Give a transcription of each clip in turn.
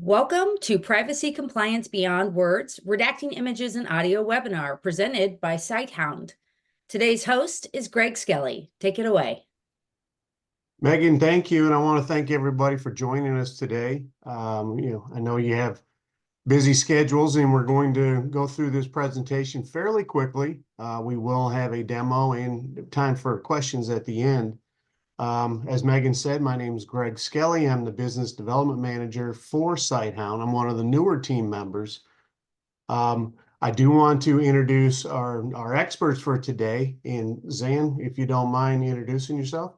Welcome to Privacy Compliance Beyond Words, Redacting Images and Audio webinar presented by Sighthound. Today's host is Greg Skelly. Take it away. Megan, thank you. And I want to thank everybody for joining us today. I know you have busy schedules and we're going to go through this presentation fairly quickly. We will have a demo and time for questions at the end. As Megan said, my name is Greg Skelly. I'm the Business Development Manager for Sighthound. I'm one of the newer team members. I do want to introduce our experts for today. And Zain, if you don't mind introducing yourself.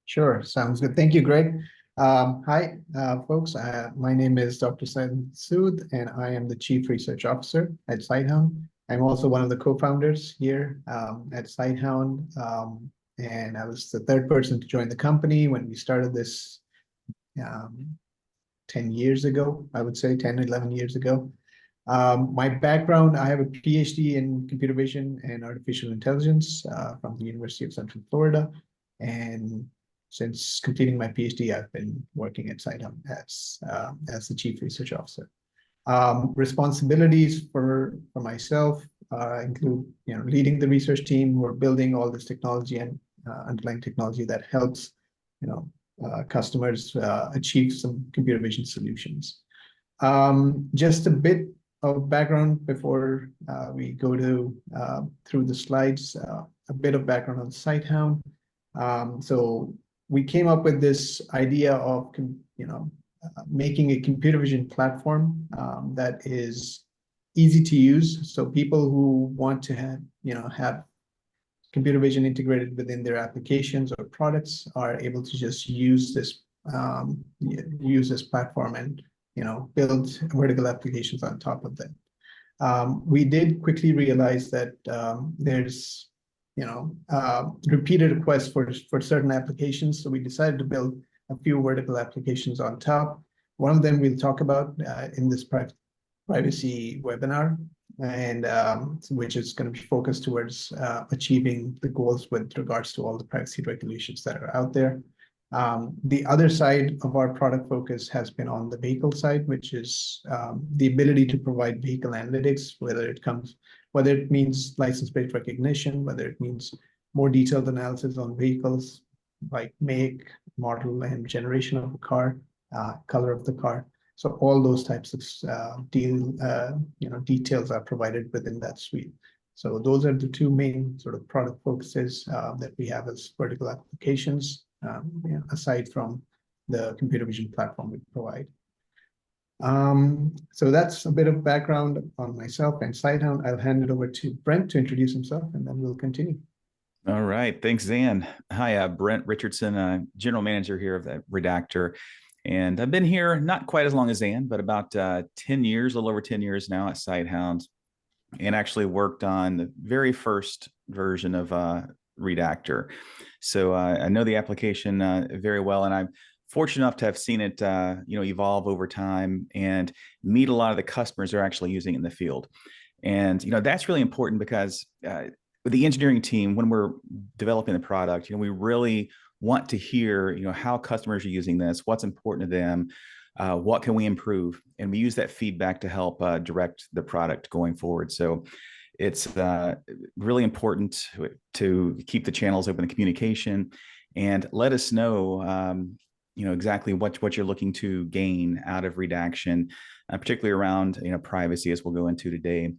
Sure, sounds good. Thank you, Greg. Hi, folks. My name is Dr. Masood, and I am the Chief Research Officer at Sighthound. I'm also one of the co-founders here at Sighthound. And I was the third person to join the company when we started this 10 years ago, I would say 10, 11 years ago. My background, I have a PhD in computer vision and artificial intelligence from the University of Central Florida. And since completing my PhD, I've been working at Sighthound as the Chief Research Officer. Responsibilities for myself include leading the research team. We're building all this technology and underlying technology that helps customers achieve some computer vision solutions. Just a bit of background before we go to through the slides. A bit of background on Sighthound. So we came up with this idea of making a computer vision platform that is easy to use, so people who want to have computer vision integrated within their applications or products are able to just use this platform and build vertical applications on top of that. We did quickly realize that there's repeated requests for certain applications, so we decided to build a few vertical applications on top. One of them we'll talk about in this privacy webinar, and which is going to be focused towards achieving the goals with regards to all the privacy regulations that are out there. The other side of our product focus has been on the vehicle side, which is the ability to provide vehicle analytics, whether it means license plate recognition, whether it means more detailed analysis on vehicles like make, model, and generation of the car, color of the car. So all those types of details are provided within that suite. So those are the two main sort of product focuses that we have as vertical applications, aside from the computer vision platform we provide. So that's a bit of background on myself and Sighthound. I'll hand it over to Brent to introduce himself, and then we'll continue. All right, thanks, Zain. Hi, Brent Richardson, General Manager here of the Redactor. And I've been here not quite as long as Zain, but about 10 years, a little over 10 years now at Sighthound, and actually worked on the very first version of Redactor. So I know the application very well, and I'm fortunate enough to have seen it evolve over time and meet a lot of the customers that are actually using it in the field. And that's really important because with the engineering team, when we're developing the product, we really want to hear how customers are using this, what's important to them, what can we improve, and we use that feedback to help direct the product going forward. So it's really important to keep the channels open to communication and let us know exactly what you're looking to gain out of redaction, particularly around privacy, as we'll go into today.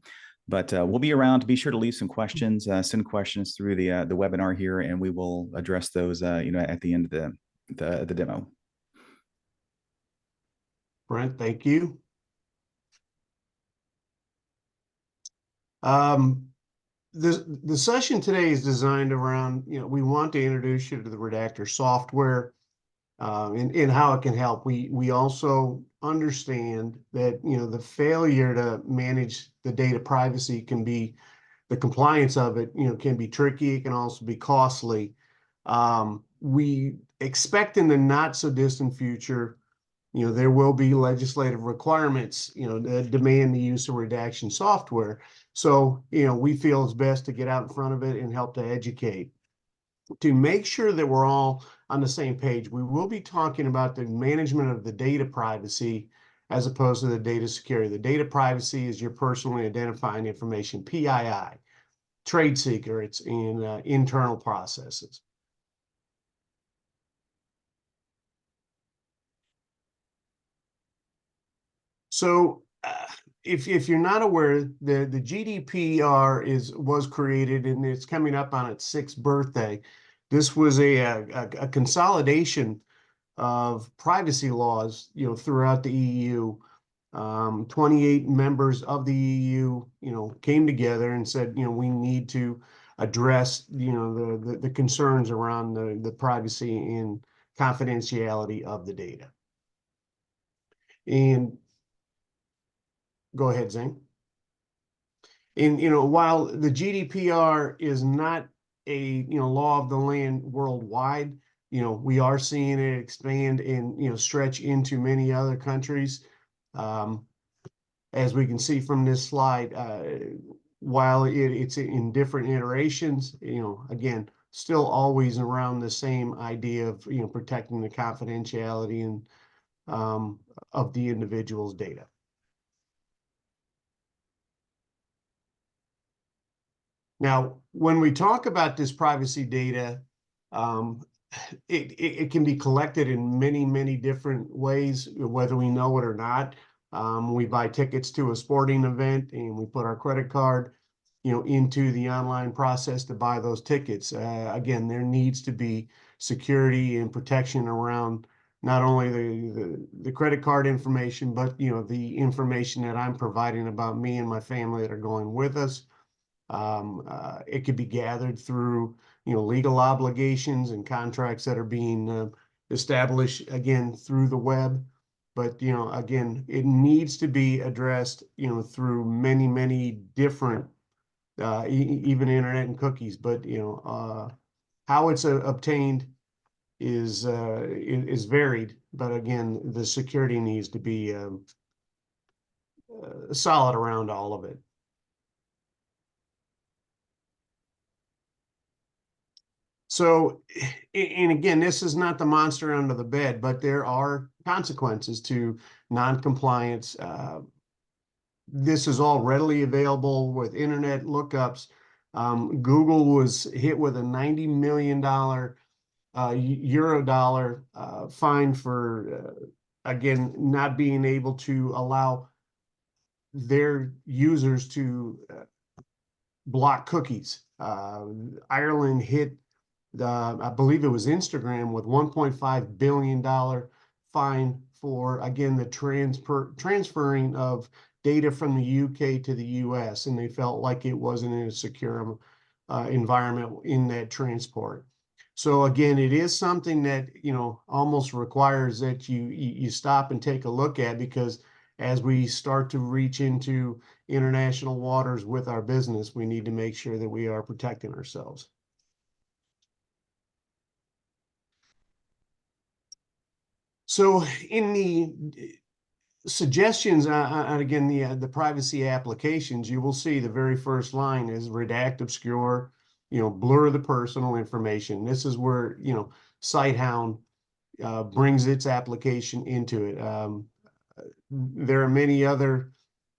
But we'll be around to be sure to leave some questions, send questions through the webinar here, and we will address those at the end of the demo. Brent, thank you. The session today is designed around, we want to introduce you to the Redactor software and how it can help. We also understand that, the failure to manage the data privacy can be, the compliance of it, can be tricky. It can also be costly. We expect in the not so distant future, there will be legislative requirements, that demand the use of redaction software. So, we feel it's best to get out in front of it and help to educate. To make sure that we're all on the same page, we will be talking about the management of the data privacy as opposed to the data security. The data privacy is your personally identifying information, PII, trade secrets, and internal processes. So if you're not aware, the GDPR was created and it's coming up on its 6th birthday. This was a consolidation of privacy laws, throughout the EU. 28 members of the EU, came together and said, we need to address, the concerns around the privacy and confidentiality of the data. And go ahead, Zain. And, while the GDPR is not a, law of the land worldwide, we are seeing it expand and, stretch into many other countries. As we can see from this slide, while it's in different iterations, again, still always around the same idea of, protecting the confidentiality and of the individual's data. Now, when we talk about this privacy data, it can be collected in many, many different ways, whether we know it or not. We buy tickets to a sporting event and we put our credit card, into the online process to buy those tickets. Again, there needs to be security and protection around not only the credit card information, but, the information that I'm providing about me and my family that are going with us. It could be gathered through, legal obligations and contracts that are being established, again, through the web. But, again, it needs to be addressed, through many, many different, even internet and cookies. But, how it's obtained is varied. But again, the security needs to be solid around all of it. So, and again, this is not the monster under the bed, but there are consequences to non-compliance. This is all readily available with internet lookups. Google was hit with a $90 million Eurodollar fine for, again, not being able to allow their users to block cookies. Ireland hit I believe it was Instagram with $1.5 billion fine for, again, the transferring of data from the UK to the US, and they felt like it wasn't in a secure environment in that transport. So again, it is something that, almost requires that you stop and take a look at, because as we start to reach into international waters with our business, we need to make sure that we are protecting ourselves. So in the suggestions, and again, the privacy applications, you will see the very first line is redact, obscure, blur the personal information. This is where, Sighthound brings its application into it. There are many other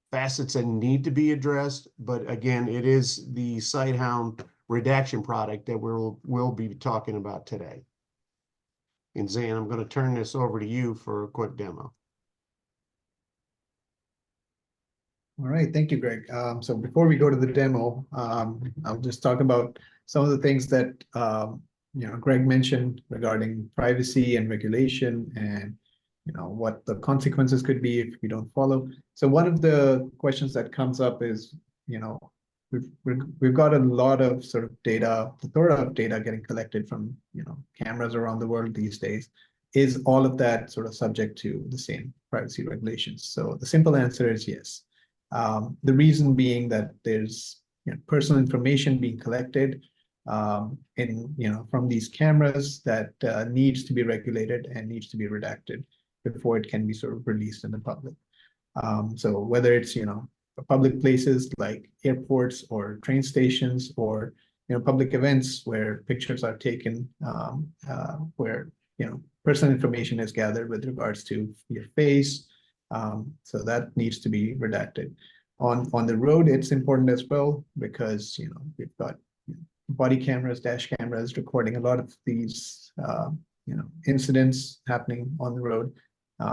facets that need to be addressed, but again, it is the Sighthound Redaction product that we'll be talking about today. And Zain, I'm going to turn this over to you for a quick demo. All right, thank you, Greg. So before we go to the demo, I'll just talk about some of the things that Greg mentioned regarding privacy and regulation, and what the consequences could be if we don't follow. So one of the questions that comes up is, we've got a lot of sort of data, a plethora of data getting collected from cameras around the world these days. Is all of that sort of subject to the same privacy regulations? So the simple answer is yes. The reason being that there's personal information being collected from these cameras that needs to be regulated and needs to be redacted before it can be sort of released in the public. So whether it's public places like airports or train stations, or public events where pictures are taken, where personal information is gathered with regards to your face, So that needs to be redacted. On the road, it's important as well because we've got body cameras, dash cameras recording a lot of these incidents happening on the road,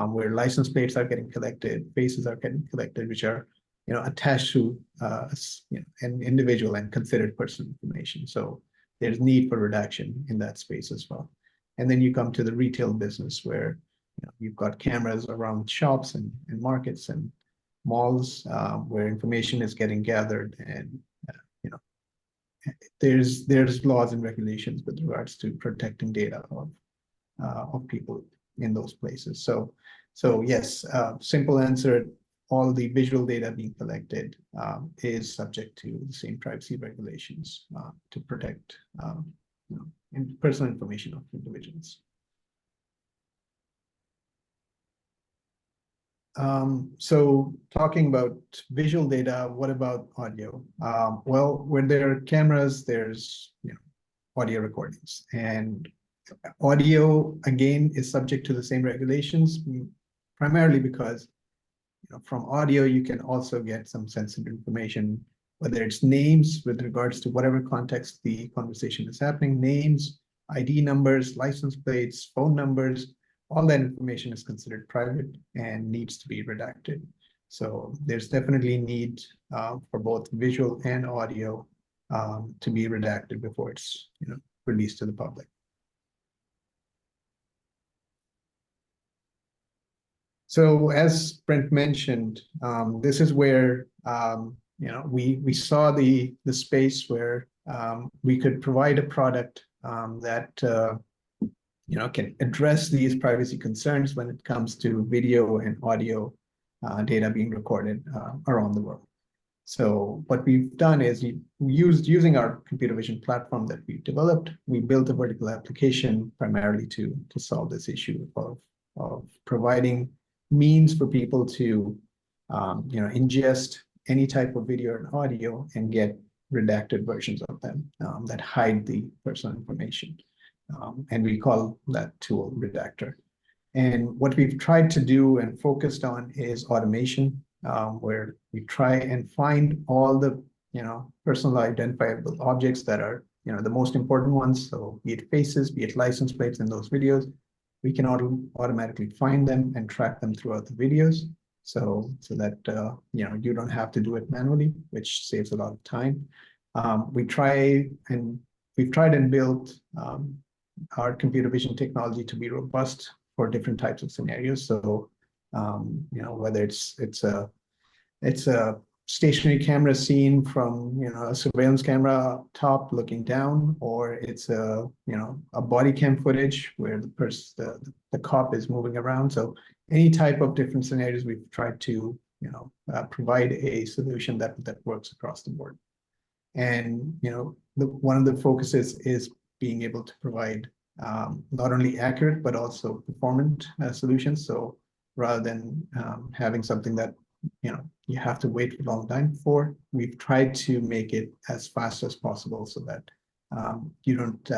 where license plates are getting collected, faces are getting collected, which are attached to an individual and considered personal information. So there's need for redaction in that space as well. And then you come to the retail business where you've got cameras around shops and markets and malls, where information is getting gathered, and there's laws and regulations with regards to protecting data of people in those places. So yes, simple answer, all the visual data being collected is subject to the same privacy regulations to protect personal information of individuals. So talking about visual data, what about audio? Well, when there are cameras, there's audio recordings, and audio again is subject to the same regulations, primarily because from audio you can also get some sensitive information, whether it's names with regards to whatever context the conversation is happening, names, ID numbers, license plates, phone numbers. All that information is considered private and needs to be redacted. So there's definitely need for both visual and audio to be redacted before it's released to the public. So as Brent mentioned, this is where we saw the space where we could provide a product that can address these privacy concerns when it comes to video and audio data being recorded around the world. So what we've done is using our computer vision platform that we've developed, we built a vertical application primarily to solve this issue of providing means for people to ingest any type of video and audio and get redacted versions of them that hide the personal information. And we call that tool Redactor. And what we've tried to do and focused on is automation, where we try and find all the personal identifiable objects that are the most important ones. So be it faces, be it license plates in those videos, we can automatically find them and track them throughout the videos. So that you don't have to do it manually, which saves a lot of time. We've tried and built our computer vision technology to be robust for different types of scenarios. So whether it's a stationary camera scene from a surveillance camera top looking down, or it's a body cam footage where the cop is moving around. So any type of different scenarios, we've tried to provide a solution that works across the board. And one of the focuses is being able to provide not only accurate but also performant solutions. So rather than having something that you have to wait a long time for, we've tried to make it as fast as possible so that you don't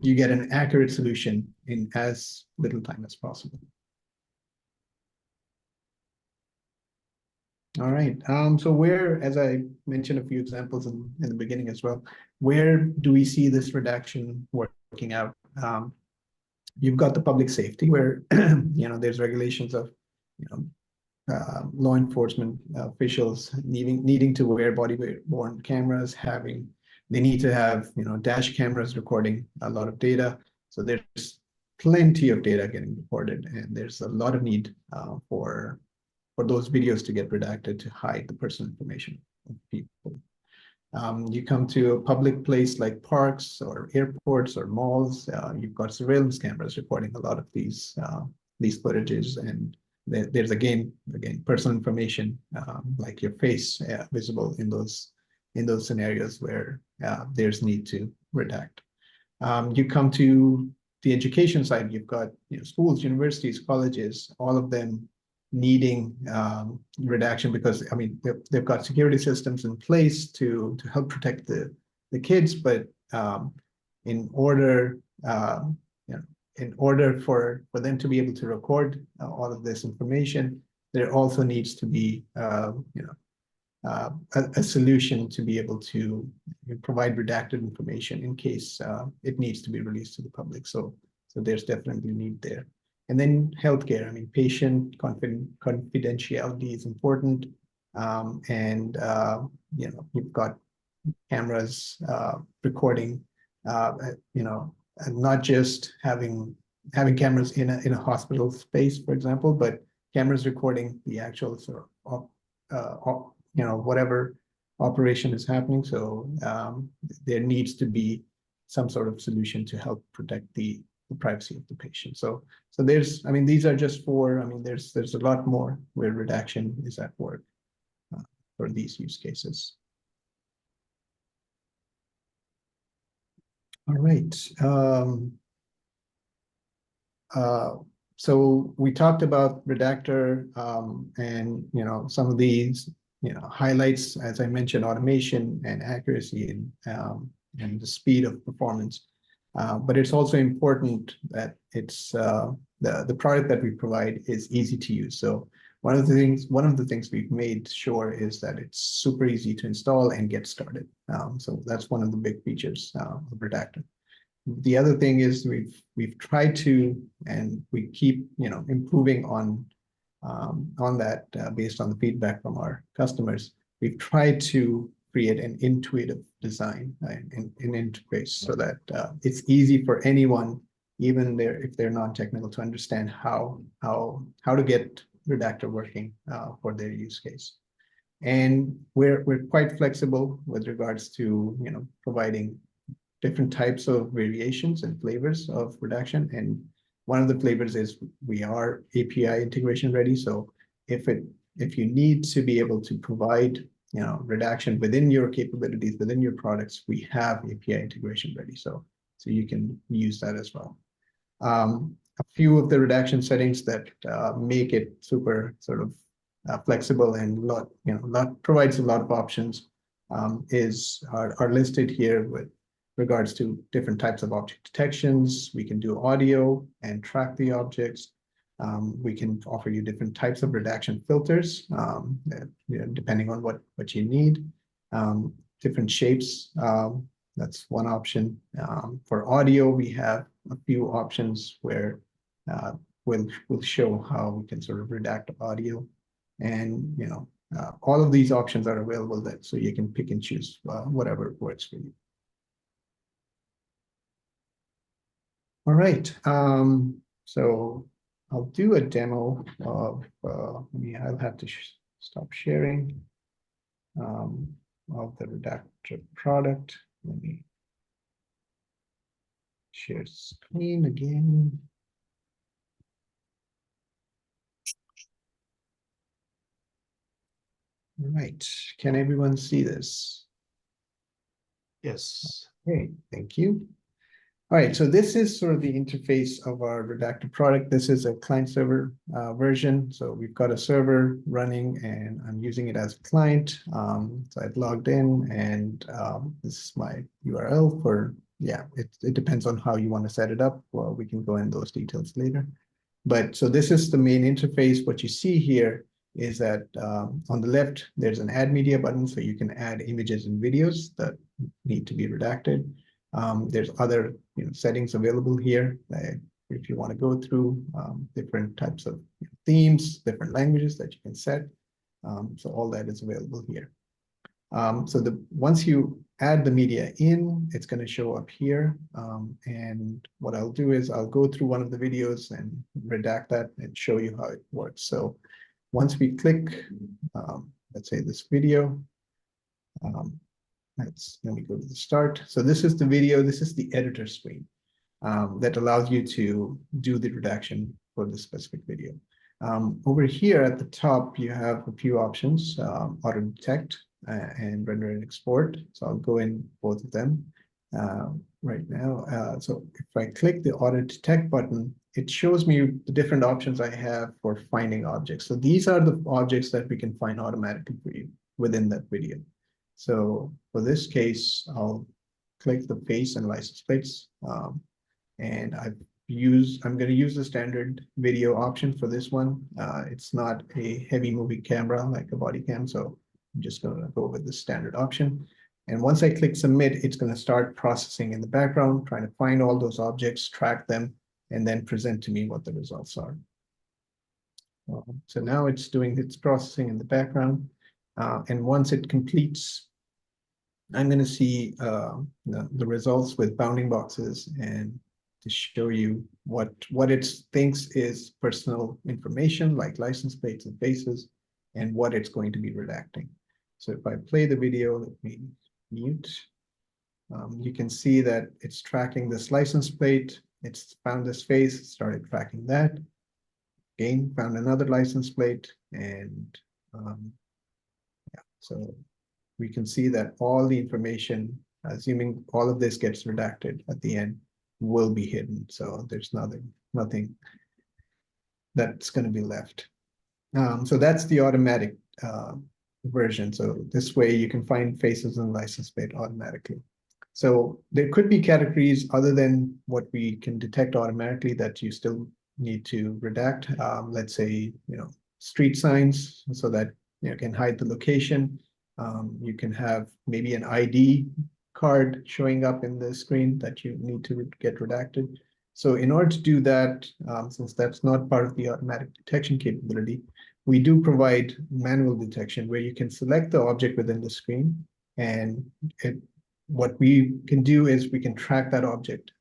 you get an accurate solution in as little time as possible. All right. So where, as I mentioned a few examples in the beginning as well, where do we see this redaction working out? You've got the public safety where there's regulations of law enforcement officials needing to wear body-worn cameras, they need to have dash cameras recording a lot of data. So there's plenty of data getting reported, and there's a lot of need for those videos to get redacted to hide the personal information of people. You come to a public place like parks or airports or malls, you've got surveillance cameras recording a lot of these footages, and there's again personal information like your face visible in those scenarios where there's need to redact. You come to the education side, you've got schools, universities, colleges, all of them needing redaction because they've got security systems in place to help protect the kids, but in order in order for them to be able to record all of this information, there also needs to be a solution to be able to provide redacted information in case it needs to be released to the public. So there's definitely a need there. And then healthcare, I mean, patient confidentiality is important. And you've got cameras recording, and not just having cameras in a hospital space, for example, but cameras recording the actual sort of whatever operation is happening. So there needs to be some sort of solution to help protect the privacy of the patient. So there's, I mean, these are just four. I mean, there's a lot more where redaction is at work for these use cases. All right. So we talked about Redactor and some of these highlights, as I mentioned, automation and accuracy and the speed of performance. But it's also important that it's the product that we provide is easy to use. So one of the things we've made sure is that it's super easy to install and get started. So that's one of the big features of Redactor. The other thing is we've tried to, and we keep improving on that based on the feedback from our customers. We've tried to create an intuitive design, an interface, so that it's easy for anyone, even if they're non-technical, to understand how to get Redactor working for their use case. And we're quite flexible with regards to providing different types of variations and flavors of redaction. And one of the flavors is we are API integration ready. So if you need to be able to provide redaction within your capabilities, within your products, we have API integration ready. So you can use that as well. A few of the redaction settings that make it super sort of flexible and provides a lot of options are listed here with regards to different types of object detections. We can do audio and track the objects. We can offer you different types of redaction filters, depending on what you need. Different shapes, that's one option. For audio, we have a few options where we'll show how we can sort of redact audio. And all of these options are available there, so you can pick and choose whatever works for you. All right, so I'll do a demo of, I'll have to stop sharing of the Redactor product. Let me share screen again. All right, can everyone see this? Yes. Okay, thank you. All right, so this is sort of the interface of our Redactor product. This is a client server version. So we've got a server running and I'm using it as a client. So I've logged in and this is my URL for, it depends on how you want to set it up. Well, we can go in those details later. But so this is the main interface. What you see here is that on the left, there's an add media button. So you can add images and videos that need to be redacted. There's other settings available here if you want to go through different types of themes, different languages that you can set. So all that is available here. So once you add the media in, it's going to show up here. And what I'll do is I'll go through one of the videos and redact that and show you how it works. So once we click, let's say this video, let me go to the start. So this is the video. This is the editor screen that allows you to do the redaction for the specific video. Over here at the top, you have a few options, auto detect and render and export. So I'll go in both of them right now. So if I click the auto detect button, it shows me the different options I have for finding objects. So these are the objects that we can find automatically for you within that video. So for this case, I'll click the face and license plates. And I've I'm going to use the standard video option for this one. It's not a heavy moving camera like a body cam, so I'm just going to go with the standard option. And once I click submit, it's going to start processing in the background, trying to find all those objects, track them, and then present to me what the results are. So now it's doing its processing in the background. And once it completes, I'm going to see the results with bounding boxes and to show you what it thinks is personal information like license plates and faces and what it's going to be redacting. So if I play the video, let me mute. You can see that it's tracking this license plate. It's found this face, started tracking that. Again, found another license plate, and yeah, so we can see that all the information, assuming all of this gets redacted at the end, will be hidden. So there's nothing that's going to be left. So that's the automatic version. So this way you can find faces and license plate automatically. So there could be categories other than what we can detect automatically that you still need to redact. Let's say, street signs, so that you can hide the location. You can have maybe an ID card showing up in the screen that you need to get redacted. So in order to do that, since that's not part of the automatic detection capability, we do provide manual detection where you can select the object within the screen, and what we can do is we can track that object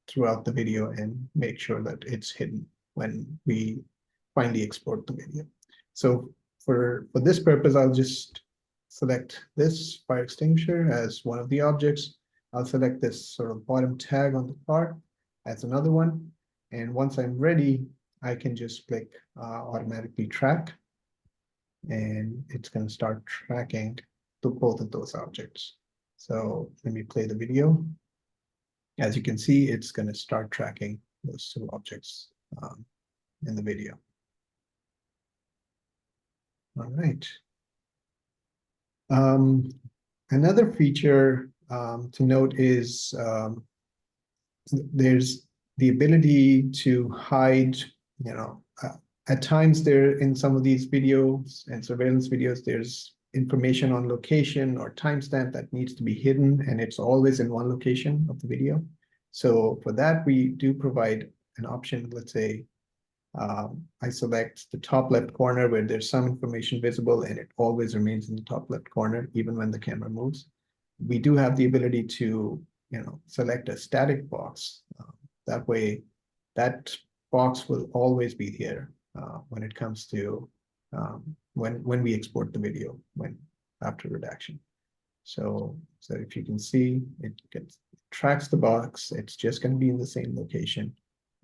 throughout the video and make sure that it's hidden when we finally export the video. So for this purpose, I'll just select this fire extinguisher as one of the objects. I'll select this sort of bottom tag on the car as another one. And once I'm ready, I can just click automatically track, and it's going to start tracking both of those objects. So let me play the video. As you can see, it's going to start tracking those two objects in the video. All right. Another feature to note is there's the ability to hide, at times there in some of these videos and surveillance videos, there's information on location or timestamp that needs to be hidden, and it's always in one location of the video. So for that, we do provide an option. Let's say I select the top left corner where there's some information visible, and it always remains in the top left corner, even when the camera moves. We do have the ability to, select a static box. That way, that box will always be here when it comes to when we export the video after redaction. So if you can see, it tracks the box. It's just going to be in the same location,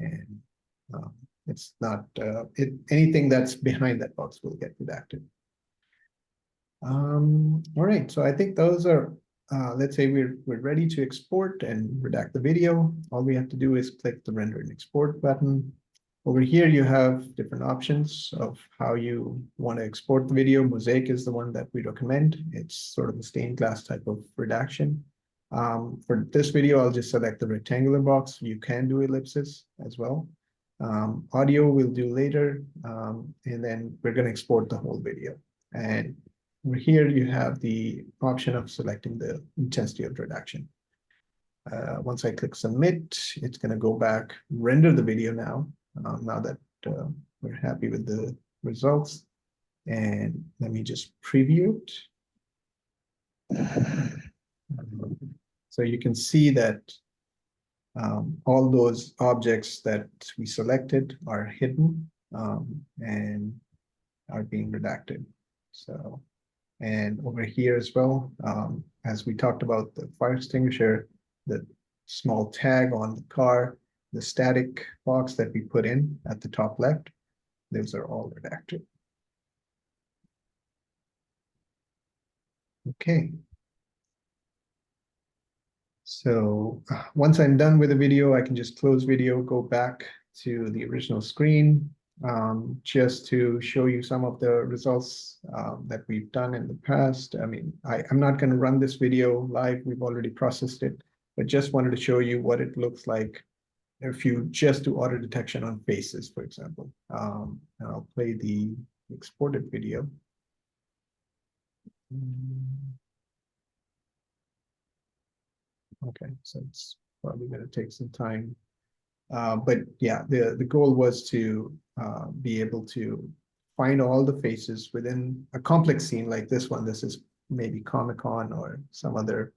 and it's not anything that's behind that box will get redacted. All right, so I think those are. Let's say we're ready to export and redact the video. All we have to do is click the render and export button. Over here, you have different options of how you want to export the video. Mosaic is the one that we recommend. It's sort of a stained glass type of redaction. For this video, I'll just select the rectangular box. You can do ellipsis as well. Audio we'll do later, and then we're going to export the whole video. And over here, you have the option of selecting the intensity of redaction. Once I click submit, it's going to go back, render the video now. Now that we're happy with the results, and let me just preview it. So you can see that all those objects that we selected are hidden and are being redacted. So, and over here as well, as we talked about the fire extinguisher, the small tag on the car, the static box that we put in at the top left, those are all redacted. Okay. So once I'm done with the video, I can just close video, go back to the original screen, just to show you some of the results that we've done in the past. I mean, I'm not going to run this video live. We've already processed it, but just wanted to show you what it looks like if you just do auto detection on faces, for example, and I'll play the exported video. Okay, so it's probably going to take some time. But yeah, the goal was to be able to find all the faces within a complex scene like this one. This is maybe Comic-Con or some other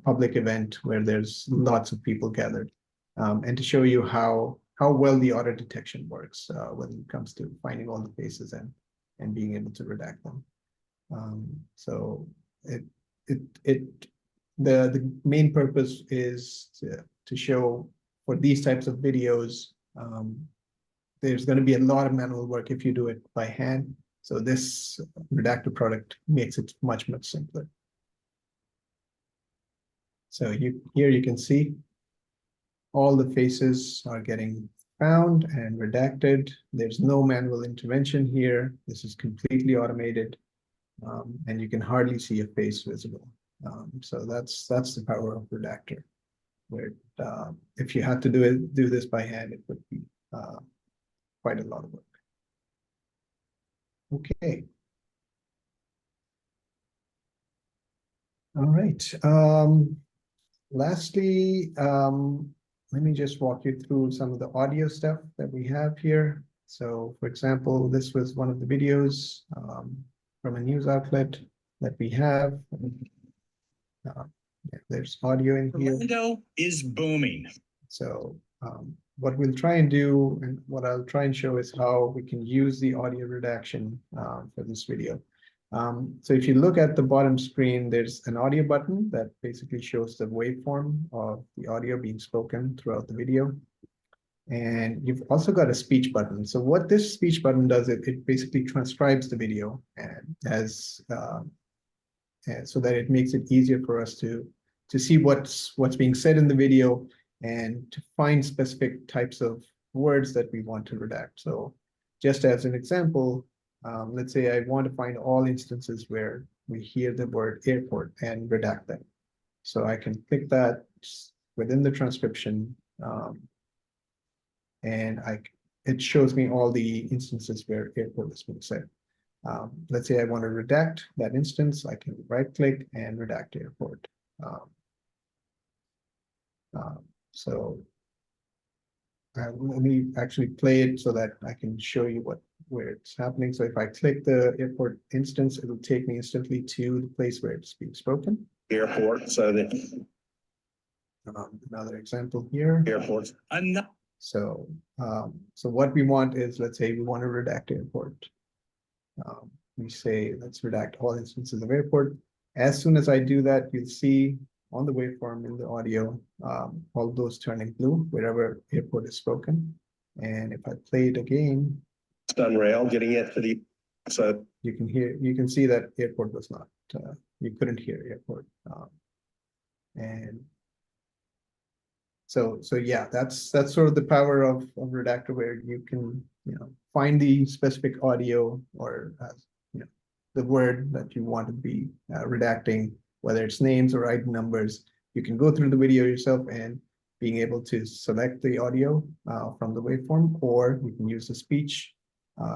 public event where there's lots of people gathered, and to show you how well the auto detection works when it comes to finding all the faces and being able to redact them. So the main purpose is to show for these types of videos, there's going to be a lot of manual work if you do it by hand. So this redactor product makes it much, much simpler. So here you can see all the faces are getting found and redacted. There's no manual intervention here. This is completely automated, and you can hardly see a face visible. So that's the power of Redactor, where if you had to do this by hand, it would be quite a lot of work. Okay. All right. Lastly, let me just walk you through some of the audio stuff that we have here. So, for example, this was one of the videos from a news outlet that we have. There's audio in here. Orlando is booming. So what we'll try and do, and what I'll try and show, is how we can use the audio redaction for this video. So if you look at the bottom screen, there's an audio button that basically shows the waveform of the audio being spoken throughout the video. And you've also got a speech button. So what this speech button does, it basically transcribes the video and so that it makes it easier for us to see what's being said in the video and to find specific types of words that we want to redact. So just as an example, let's say I want to find all instances where we hear the word airport and redact them. So I can click that within the transcription, and it shows me all the instances where airport is being said. Let's say I want to redact that instance, I can right click and redact airport. So let me actually play it so that I can show you where it's happening. So if I click the airport instance, it'll take me instantly to the place where it's being spoken. Airport, so that Another example here. airports. So what we want is, let's say we want to redact airport. We say, let's redact all instances of airport. As soon as I do that, you'll see on the waveform in the audio, all those turning blue wherever airport is spoken. And if I play it again, Sunrail getting it to the, so you can see that airport was not, you couldn't hear airport. And so yeah, that's sort of the power of Redactor, where you can, find the specific audio or, the word that you want to be redacting, whether it's names or ID numbers. You can go through the video yourself and being able to select the audio from the waveform, or you can use the speech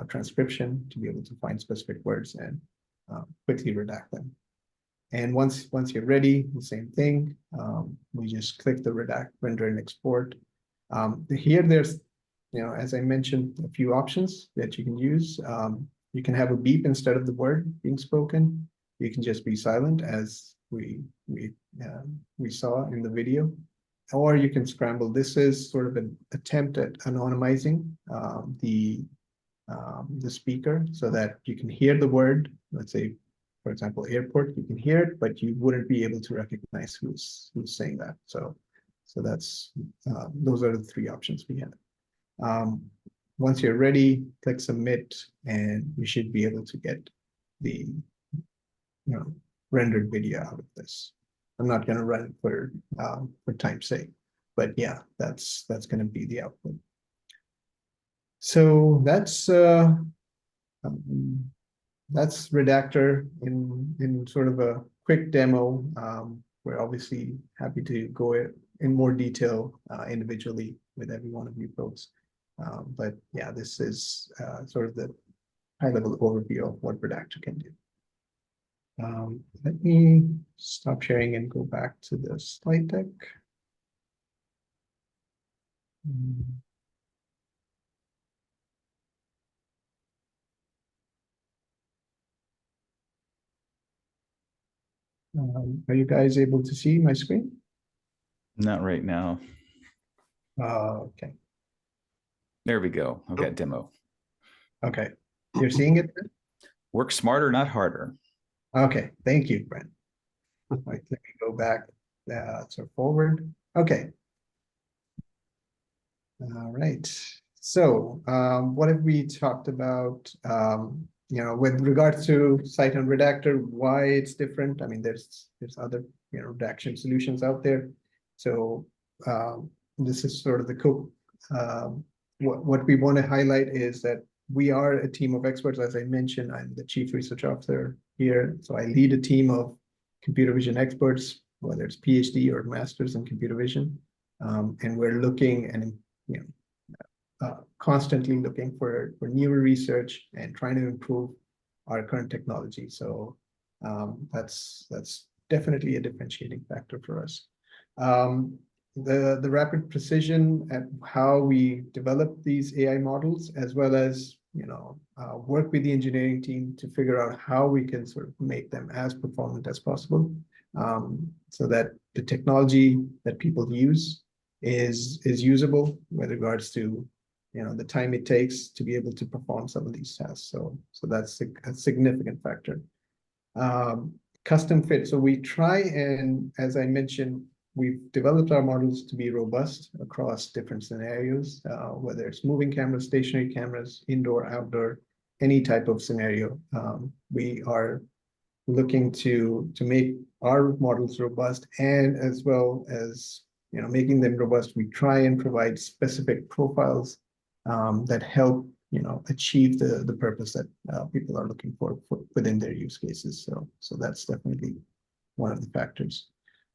transcription to be able to find specific words and quickly redact them. And once you're ready, the same thing. We just click the redact, render, and export. Here, there's, as I mentioned, a few options that you can use. You can have a beep instead of the word being spoken. You can just be silent, as we saw in the video, or you can scramble. This is sort of an attempt at anonymizing the speaker, so that you can hear the word. Let's say, for example, airport, you can hear it, but you wouldn't be able to recognize who's saying that. So that's those are the three options we have. Once you're ready, click submit, and you should be able to get the rendered video out of this. I'm not going to run it for time's sake, but yeah, that's going to be the output. So that's Redactor in sort of a quick demo. We're obviously happy to go in more detail individually with every one of you folks. But yeah, this is sort of the high-level overview of what Redactor can do. Let me stop sharing and go back to the slide deck. Are you guys able to see my screen? Not right now. Okay. There we go. I've got demo. Okay. You're seeing it? Work smarter, not harder. Okay. Thank you, Brent. Right, let me go back. So forward. Okay. All right. So what have we talked about? With regards to Sighthound Redactor, why it's different. I mean, there's other redaction solutions out there. So this is sort of the what we want to highlight is that we are a team of experts. As I mentioned, I'm the chief research officer here. So I lead a team of computer vision experts, whether it's PhD or masters in computer vision. And we're looking and constantly looking for newer research and trying to improve our current technology. So that's definitely a differentiating factor for us. The rapid precision at how we develop these AI models, as well as work with the engineering team to figure out how we can sort of make them as performant as possible, so that the technology that people use is usable with regards to the time it takes to be able to perform some of these tasks. So that's a significant factor. Custom fit. So we try and, as I mentioned, we've developed our models to be robust across different scenarios, whether it's moving cameras, stationary cameras, indoor, outdoor, any type of scenario. We are looking to make our models robust, and as well as making them robust, we try and provide specific profiles that help achieve the purpose that people are looking for within their use cases. So that's definitely one of the factors.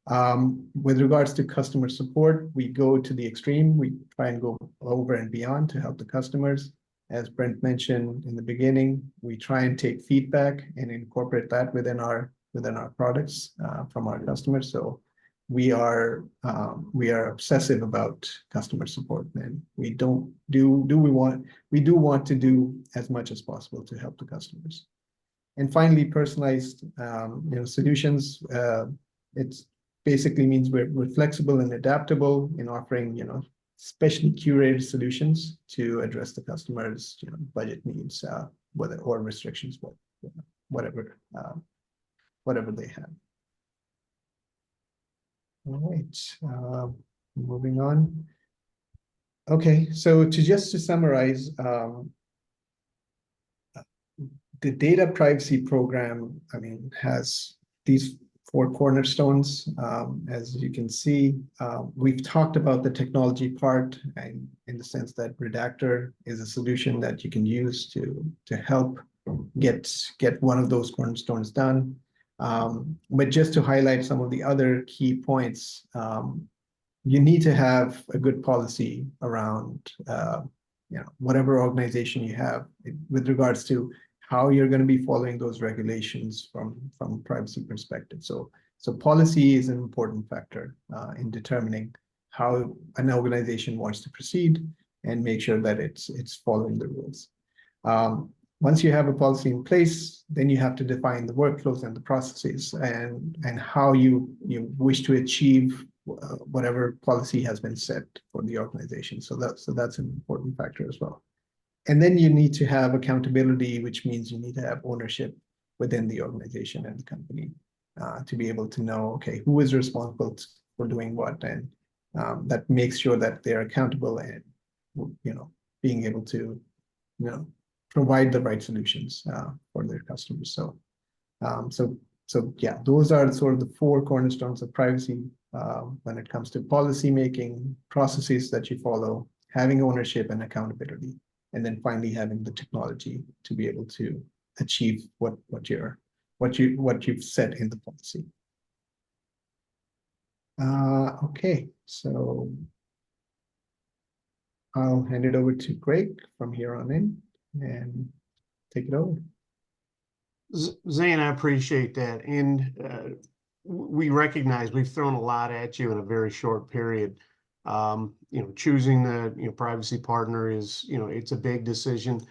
With regards to customer support, we go to the extreme. We try and go over and beyond to help the customers. As Brent mentioned in the beginning, we try and take feedback and incorporate that within our products from our customers. So we are obsessive about customer support, and we do want to do as much as possible to help the customers. And finally, personalized solutions. It basically means we're flexible and adaptable in offering specially curated solutions to address the customer's budget needs, or restrictions, whatever they have. All right, moving on. Okay, so to summarize, the data privacy program, has these 4 cornerstones. As you can see, we've talked about the technology part, and in the sense that Redactor is a solution that you can use to help get one of those cornerstones done. But just to highlight some of the other key points, you need to have a good policy around whatever organization you have with regards to how you're going to be following those regulations from a privacy perspective. So policy is an important factor in determining how an organization wants to proceed and make sure that it's following the rules. Once you have a policy in place, then you have to define the workflows and the processes and how you wish to achieve whatever policy has been set for the organization. So that's an important factor as well. And then you need to have accountability, which means you need to have ownership within the organization and the company to be able to know, okay, who is responsible for doing what, and that makes sure that they're accountable and being able to provide the right solutions for their customers. So yeah, those are sort of the 4 cornerstones of privacy when it comes to policy making, processes that you follow, having ownership and accountability, and then finally having the technology to be able to achieve what you've set in the policy. Okay, so I'll hand it over to Greg from here on in and take it over. Zain, I appreciate that. And we recognize we've thrown a lot at you in a very short period. Choosing the privacy partner is, it's a big decision.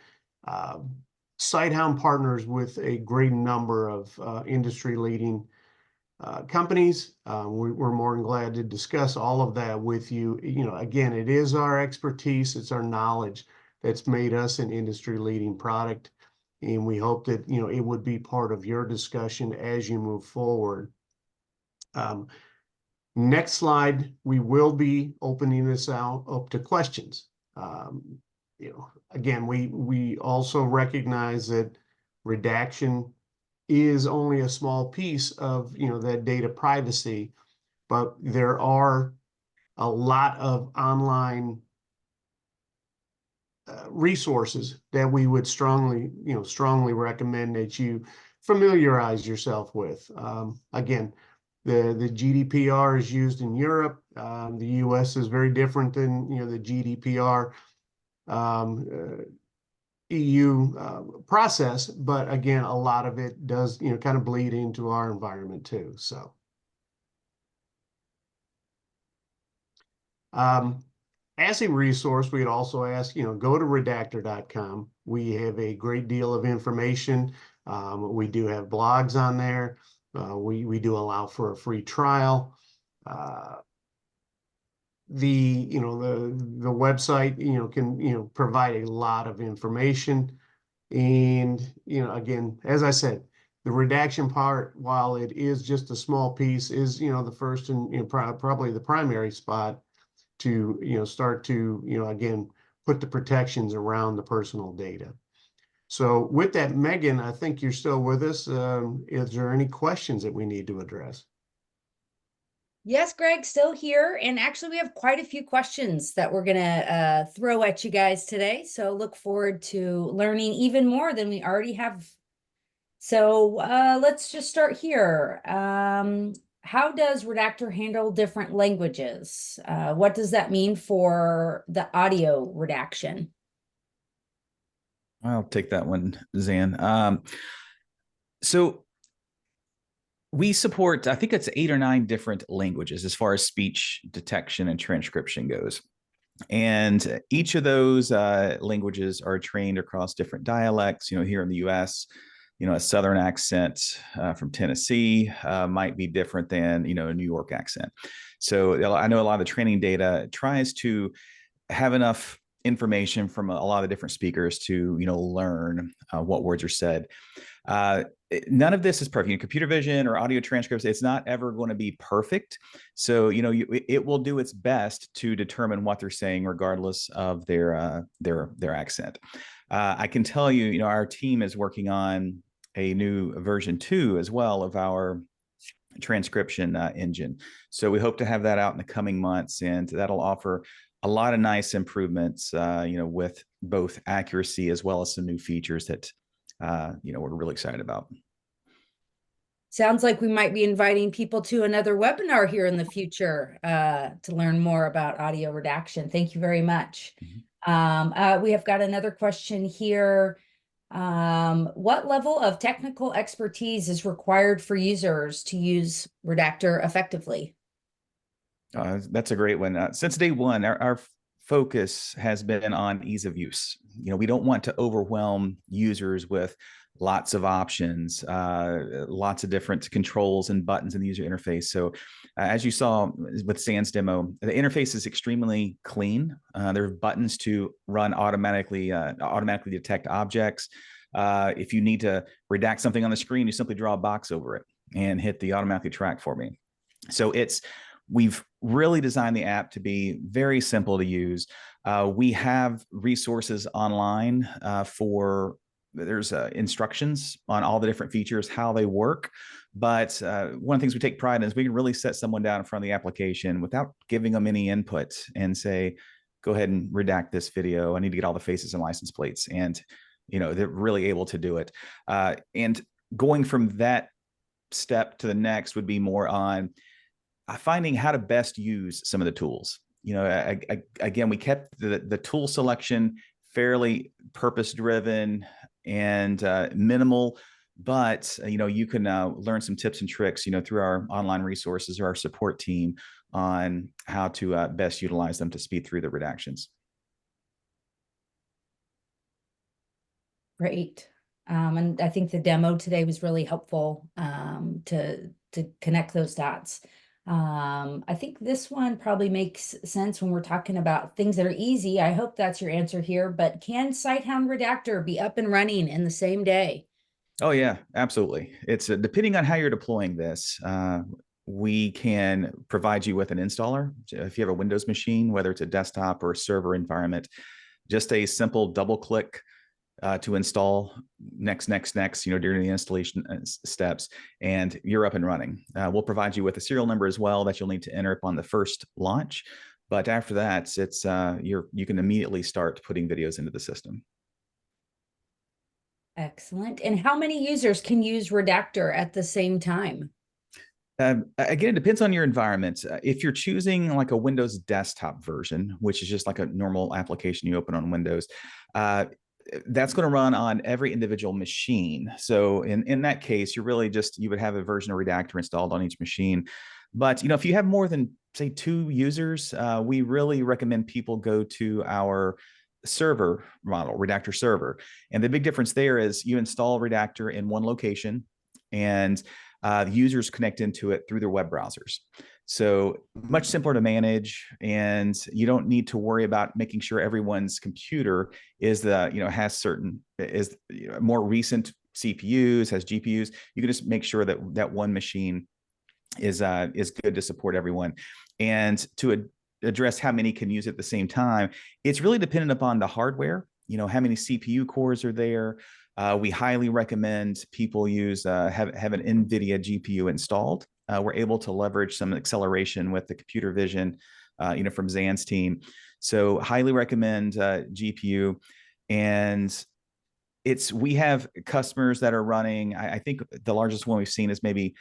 Sighthound partners with a great number of industry leading companies. We're more than glad to discuss all of that with you. Again, it is our expertise, it's our knowledge that's made us an industry leading product. And we hope that, it would be part of your discussion as you move forward. Next slide, we will be opening this out up to questions. Again, we also recognize that redaction is only a small piece of, that data privacy, but there are a lot of online resources that we would strongly recommend that you familiarize yourself with. Again, the GDPR is used in Europe. The US is very different than the GDPR EU process, but again, a lot of it does kind of bleed into our environment too. So as a resource, we'd also ask, go to redactor.com. We have a great deal of information. We do have blogs on there. We do allow for a free trial. The website, can, provide a lot of information. And, again, as I said, the redaction part, while it is just a small piece, is, the first and probably the primary spot to, start to, again, put the protections around the personal data. So with that, Megan, I think you're still with us. Is there any questions that we need to address? Yes, Greg, still here. And actually, we have quite a few questions that we're going to throw at you guys today. So look forward to learning even more than we already have. So let's just start here. How does Redactor handle different languages? What does that mean for the audio redaction? I'll take that one, Zain. So we support, I think it's 8 or 9 different languages as far as speech detection and transcription goes. And each of those languages are trained across different dialects. Here in the US, a Southern accent from Tennessee might be different than, a New York accent. So I know a lot of the training data tries to have enough information from a lot of different speakers to, learn what words are said. None of this is perfect. Computer vision or audio transcripts, it's not ever going to be perfect. So, it will do its best to determine what they're saying, regardless of their accent. I can tell you, our team is working on a new version 2 as well of our transcription engine. So we hope to have that out in the coming months, and that'll offer a lot of nice improvements, with both accuracy as well as some new features that, we're really excited about. Sounds like we might be inviting people to another webinar here in the future to learn more about audio redaction. Thank you very much. Mm-hmm. We have got another question here. What level of technical expertise is required for users to use Redactor effectively? That's a great one. Since day one, our focus has been on ease of use. We don't want to overwhelm users with lots of options, lots of different controls and buttons in the user interface. So as you saw with Zain's demo, the interface is extremely clean. There are buttons to run automatically detect objects. If you need to redact something on the screen, you simply draw a box over it and hit the automatically track for me. So we've really designed the app to be very simple to use. We have resources online there's instructions on all the different features, how they work. But one of the things we take pride in is we can really set someone down in front of the application without giving them any input and say, go ahead and redact this video. I need to get all the faces and license plates. And, they're really able to do it. And going from that step to the next would be more on finding how to best use some of the tools. Again, we kept the tool selection fairly purpose-driven and minimal, but you can learn some tips and tricks, through our online resources or our support team on how to best utilize them to speed through the redactions. Great. And I think the demo today was really helpful to connect those dots. I think this one probably makes sense when we're talking about things that are easy. I hope that's your answer here, but can Sighthound Redactor be up and running in the same day? Oh yeah, absolutely. It's depending on how you're deploying this, we can provide you with an installer. If you have a Windows machine, whether it's a desktop or a server environment, just a simple double click to install next, during the installation steps, and you're up and running. We'll provide you with a serial number as well that you'll need to enter upon the first launch. But after that, it's you can immediately start putting videos into the system. Excellent. And how many users can use Redactor at the same time? Again, it depends on your environment. If you're choosing like a Windows desktop version, which is just like a normal application you open on Windows, that's going to run on every individual machine. So in that case, you would have a version of Redactor installed on each machine. But if you have more than say 2 users, we really recommend people go to our server model, Redactor server. And the big difference there is you install Redactor in one location, and the users connect into it through their web browsers. So much simpler to manage, and you don't need to worry about making sure everyone's computer is more recent CPUs, has GPUs. You can just make sure that one machine is good to support everyone. And to address how many can use it at the same time, it's really dependent upon the hardware. How many CPU cores are there. We highly recommend people have an NVIDIA GPU installed. We're able to leverage some acceleration with the computer vision, from Zain's team. So highly recommend GPU. And we have customers that are running, I think the largest one we've seen is maybe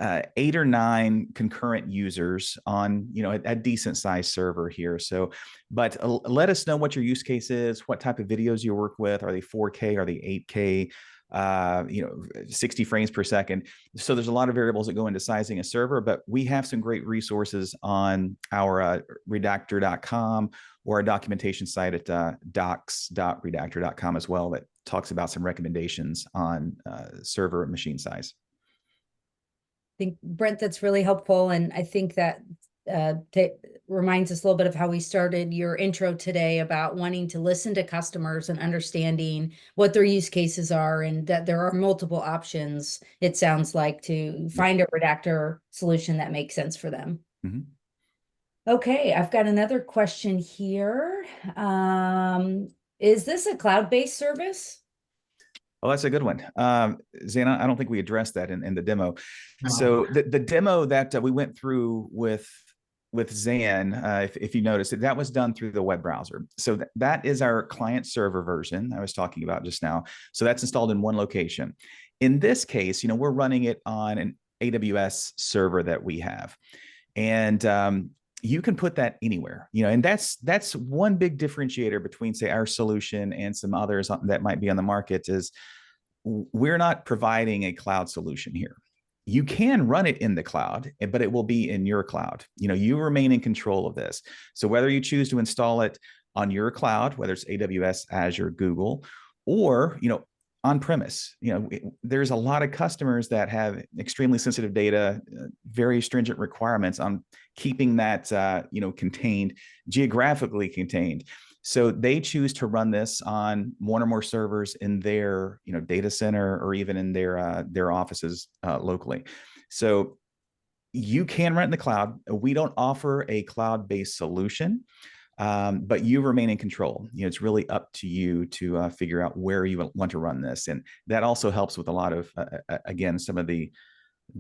8 or 9 concurrent users on, a decent sized server here. So, but let us know what your use case is, what type of videos you work with. Are they 4K? Are they 8K? 60 frames per second. So there's a lot of variables that go into sizing a server, but we have some great resources on our redactor.com or our documentation site at docs.redactor.com as well that talks about some recommendations on server and machine size. I think, Brent, that's really helpful. And I think that reminds us a little bit of how we started your intro today about wanting to listen to customers and understanding what their use cases are, and that there are multiple options, it sounds like, to find a Redactor solution that makes sense for them. Mm-hmm. Okay, I've got another question here. Is this a cloud-based service? Oh, that's a good one. Zain, I don't think we addressed that in the demo. No. So the demo that we went through with Zain, if you noticed, that was done through the web browser. So that is our client server version I was talking about just now. So that's installed in one location. In this case, we're running it on an AWS server that we have. And you can put that anywhere, and that's one big differentiator between, say, our solution and some others that might be on the market is we're not providing a cloud solution here. You can run it in the cloud, but it will be in your cloud. You remain in control of this. So whether you choose to install it on your cloud, whether it's AWS, Azure, Google, or, on premise, there's a lot of customers that have extremely sensitive data, very stringent requirements on keeping that, contained, geographically contained. So they choose to run this on one or more servers in their, data center, or even in their offices locally. So you can run it in the cloud. We don't offer a cloud-based solution. But you remain in control. It's really up to you to figure out where you want to run this. And that also helps with a lot of, again, some of the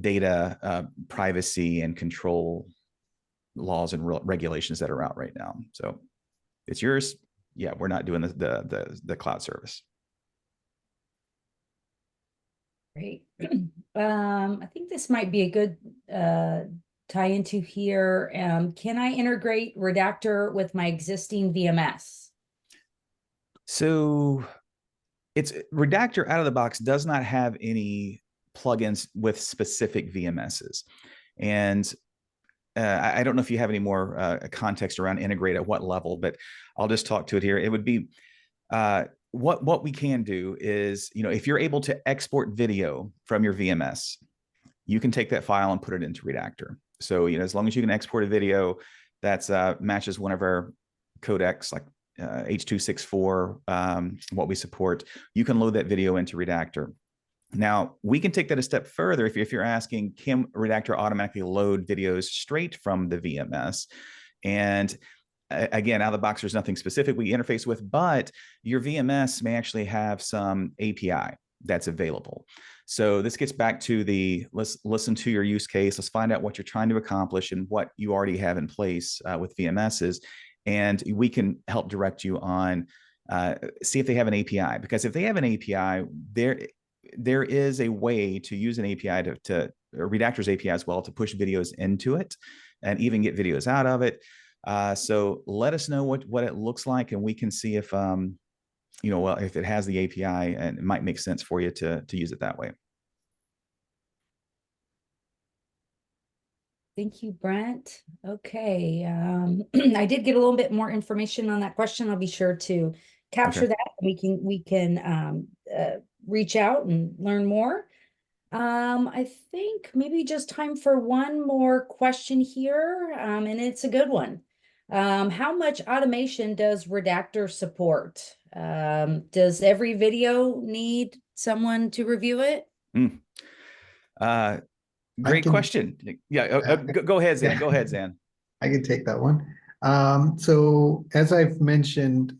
data privacy and control laws and regulations that are out right now. So it's yours. Yeah, we're not doing the cloud service. Great. I think this might be a good tie into here. Can I integrate Redactor with my existing VMS? So it's Redactor out of the box does not have any plugins with specific VMSs. And I don't know if you have any more context around integrate at what level, but I'll just talk to it here. It would be what we can do is, if you're able to export video from your VMS, you can take that file and put it into Redactor. So, as long as you can export a video that's matches one of our codecs, like H.264, what we support, you can load that video into Redactor. Now, we can take that a step further. If you're asking, can Redactor automatically load videos straight from the VMS? And again, out of the box, there's nothing specific we interface with, but your VMS may actually have some API that's available. So this gets back to let's listen to your use case. Let's find out what you're trying to accomplish and what you already have in place with VMSs. And we can help direct you on, see if they have an API, because if they have an API, there is a way to use an API to Redactor's API as well, to push videos into it and even get videos out of it. So let us know what it looks like, and we can see if, if it has the API, and it might make sense for you to use it that way. Thank you, Brent. Okay. I did get a little bit more information on that question. I'll be sure to capture that. We can reach out and learn more. I think maybe just time for one more question here, and it's a good one. How much automation does Redactor support? Does every video need someone to review it? Great question. Yeah, go ahead, Zain. Go ahead, Zain. I can take that one. So as I've mentioned,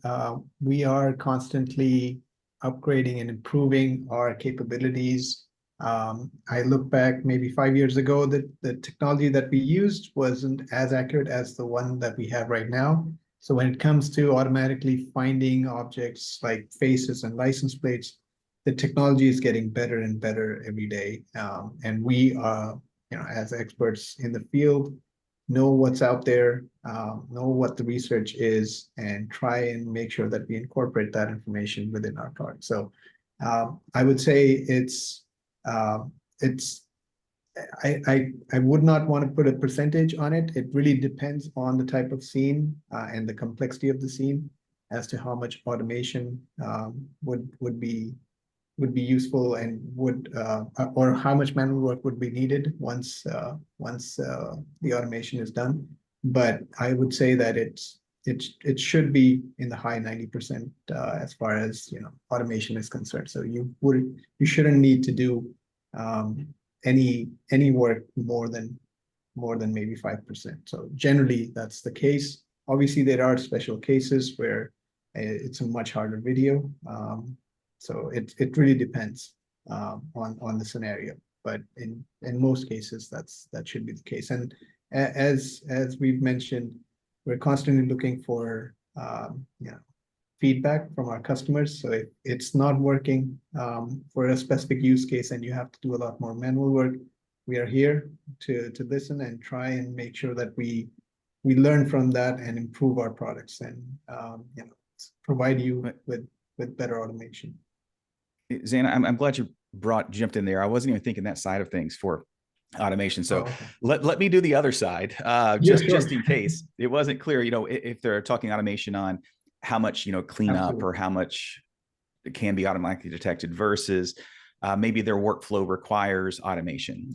we are constantly upgrading and improving our capabilities. I look back maybe 5 years ago, that the technology that we used wasn't as accurate as the one that we have right now. So when it comes to automatically finding objects like faces and license plates, the technology is getting better and better every day. And we are, as experts in the field, know what's out there, know what the research is, and try and make sure that we incorporate that information within our product. So I would say I would not want to put a percentage on it. It really depends on the type of scene and the complexity of the scene as to how much automation would be useful, and or how much manual work would be needed once the automation is done. But I would say that it should be in the high 90% as far as automation is concerned. So you shouldn't need to do any work more than maybe 5%. So generally that's the case. Obviously there are special cases where it's a much harder video. So it really depends on the scenario, but in most cases that should be the case. And as we've mentioned, we're constantly looking for feedback from our customers. So if it's not working for a specific use case and you have to do a lot more manual work, we are here to listen and try and make sure that we learn from that and improve our products and provide you with better automation. Zain, I'm glad you jumped in there. I wasn't even thinking that side of things for automation. So let me do the other side, just in case it wasn't clear, if they're talking automation on how much, cleanup Absolutely. or how much it can be automatically detected versus maybe their workflow requires automation.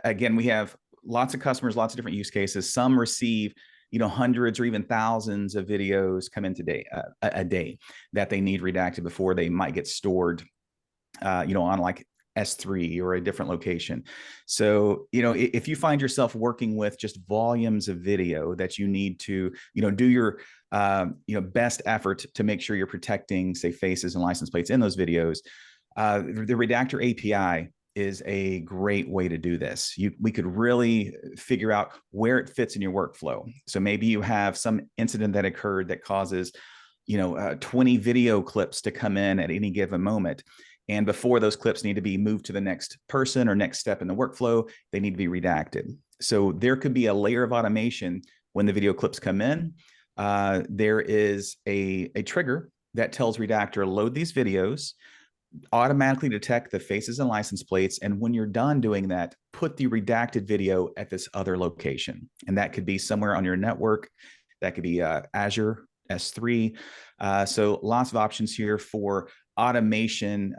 Again, we have lots of customers, lots of different use cases. Some receive, hundreds or even thousands of videos come in a day that they need redacted before they might get stored, on like S3 or a different location. So, if you find yourself working with just volumes of video that you need to, do your, best effort to make sure you're protecting, say, faces and license plates in those videos, the Redactor API is a great way to do this. We could really figure out where it fits in your workflow. So maybe you have some incident that occurred that causes, 20 video clips to come in at any given moment. And before those clips need to be moved to the next person or next step in the workflow, they need to be redacted. So there could be a layer of automation when the video clips come in. There is a trigger that tells Redactor, load these videos, automatically detect the faces and license plates. And when you're done doing that, put the redacted video at this other location. And that could be somewhere on your network. That could be Azure S3. So lots of options here for automation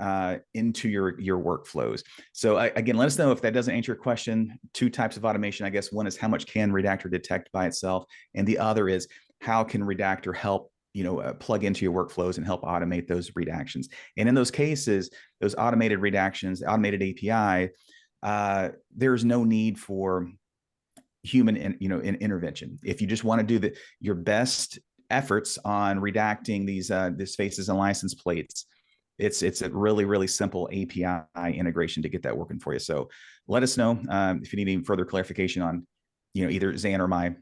into your workflows. So again, let us know if that doesn't answer your question. Two types of automation, I guess. One is how much can Redactor detect by itself? And the other is how can Redactor help plug into your workflows and help automate those redactions. And in those cases, those automated redactions, automated API, there's no need for human intervention. If you just want to do your best efforts on redacting these faces and license plates, it's a really, really simple API integration to get that working for you. So let us know if you need any further clarification on either Zain or my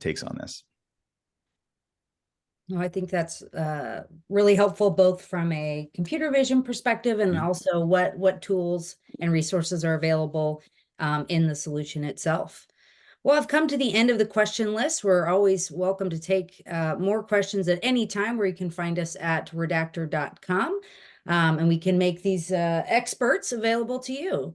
takes on this. No, I think that's really helpful, both from a computer vision perspective and also what tools and resources are available in the solution itself. Well, I've come to the end of the question list. We're always welcome to take more questions at any time, where you can find us at redactor.com, and we can make these experts available to you.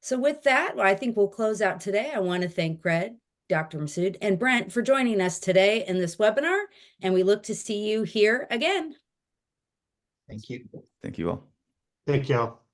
So with that, I think we'll close out today. I want to thank Greg, Dr. Masood, and Brent for joining us today in this webinar, and we look to see you here again. Thank you. Thank you all. Thank you all.